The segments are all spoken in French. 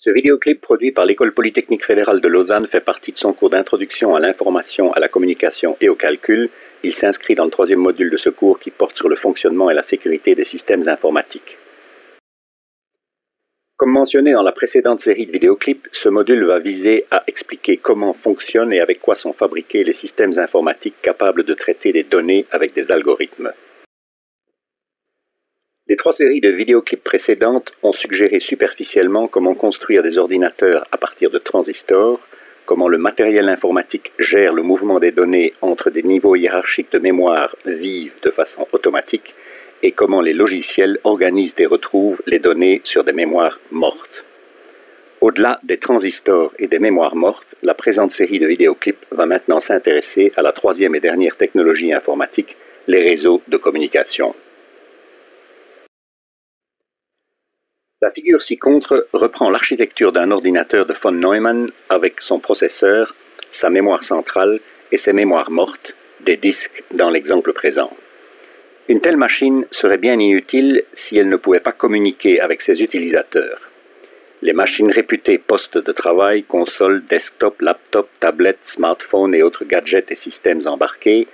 Ce vidéoclip produit par l'École polytechnique fédérale de Lausanne fait partie de son cours d'introduction à l'information, à la communication et au calcul. Il s'inscrit dans le 3e module de ce cours qui porte sur le fonctionnement et la sécurité des systèmes informatiques. Comme mentionné dans la précédente série de vidéoclips, ce module va viser à expliquer comment fonctionnent et avec quoi sont fabriqués les systèmes informatiques capables de traiter des données avec des algorithmes. Les 3 séries de vidéoclips précédentes ont suggéré superficiellement comment construire des ordinateurs à partir de transistors, comment le matériel informatique gère le mouvement des données entre des niveaux hiérarchiques de mémoire vive de façon automatique, et comment les logiciels organisent et retrouvent les données sur des mémoires mortes. Au-delà des transistors et des mémoires mortes, la présente série de vidéoclips va maintenant s'intéresser à la 3e et dernière technologie informatique, les réseaux de communication. La figure ci-contre reprend l'architecture d'un ordinateur de von Neumann avec son processeur, sa mémoire centrale et ses mémoires mortes, des disques dans l'exemple présent. Une telle machine serait bien inutile si elle ne pouvait pas communiquer avec ses utilisateurs. Les machines réputées postes de travail, consoles, desktop, laptop, tablettes, smartphones et autres gadgets et systèmes embarqués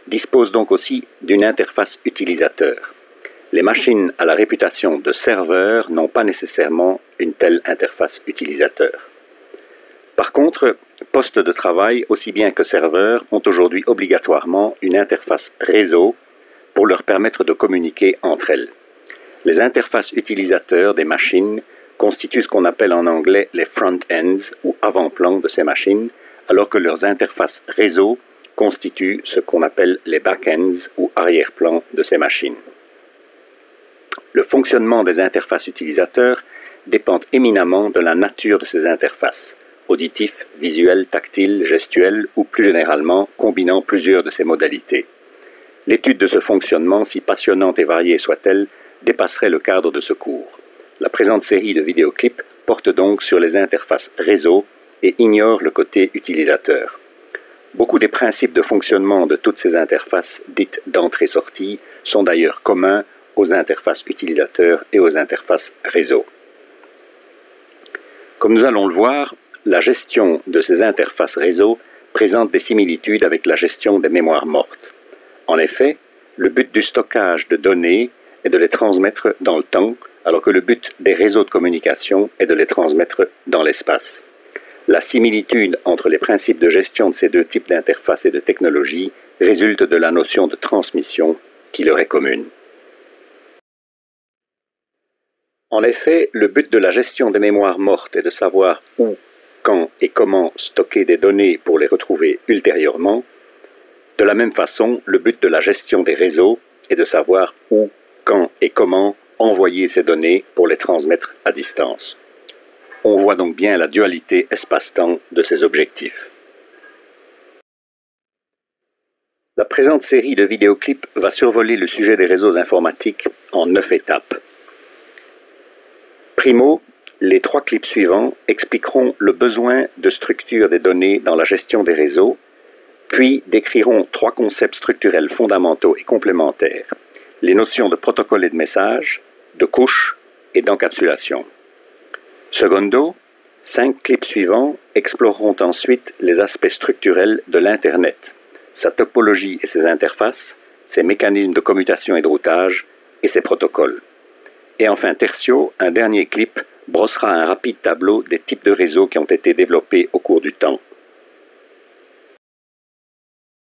disposent donc aussi d'une interface utilisateur. Les machines à la réputation de serveurs n'ont pas nécessairement une telle interface utilisateur. Par contre, postes de travail, aussi bien que serveurs, ont aujourd'hui obligatoirement une interface réseau pour leur permettre de communiquer entre elles. Les interfaces utilisateurs des machines constituent ce qu'on appelle en anglais les front-ends ou avant-plans de ces machines, alors que leurs interfaces réseau constituent ce qu'on appelle les back-ends ou arrière-plans de ces machines. Le fonctionnement des interfaces utilisateurs dépend éminemment de la nature de ces interfaces, auditif, visuel, tactile, gestuel ou plus généralement combinant plusieurs de ces modalités. L'étude de ce fonctionnement, si passionnante et variée soit-elle, dépasserait le cadre de ce cours. La présente série de vidéoclips porte donc sur les interfaces réseau et ignore le côté utilisateur. Beaucoup des principes de fonctionnement de toutes ces interfaces dites d'entrée-sortie sont d'ailleurs communs aux interfaces utilisateurs et aux interfaces réseau. Comme nous allons le voir, la gestion de ces interfaces réseau présente des similitudes avec la gestion des mémoires mortes. En effet, le but du stockage de données est de les transmettre dans le temps, alors que le but des réseaux de communication est de les transmettre dans l'espace. La similitude entre les principes de gestion de ces deux types d'interfaces et de technologies résulte de la notion de transmission qui leur est commune. En effet, le but de la gestion des mémoires mortes est de savoir où, quand et comment stocker des données pour les retrouver ultérieurement. De la même façon, le but de la gestion des réseaux est de savoir où, quand et comment envoyer ces données pour les transmettre à distance. On voit donc bien la dualité espace-temps de ces objectifs. La présente série de vidéoclips va survoler le sujet des réseaux informatiques en 9 étapes. Primo, les 3 clips suivants expliqueront le besoin de structure des données dans la gestion des réseaux, puis décriront 3 concepts structurels fondamentaux et complémentaires, les notions de protocole et de message, de couche et d'encapsulation. Secondo, 5 clips suivants exploreront ensuite les aspects structurels de l'Internet, sa topologie et ses interfaces, ses mécanismes de commutation et de routage et ses protocoles. Et enfin, tertio, un dernier clip brossera un rapide tableau des types de réseaux qui ont été développés au cours du temps.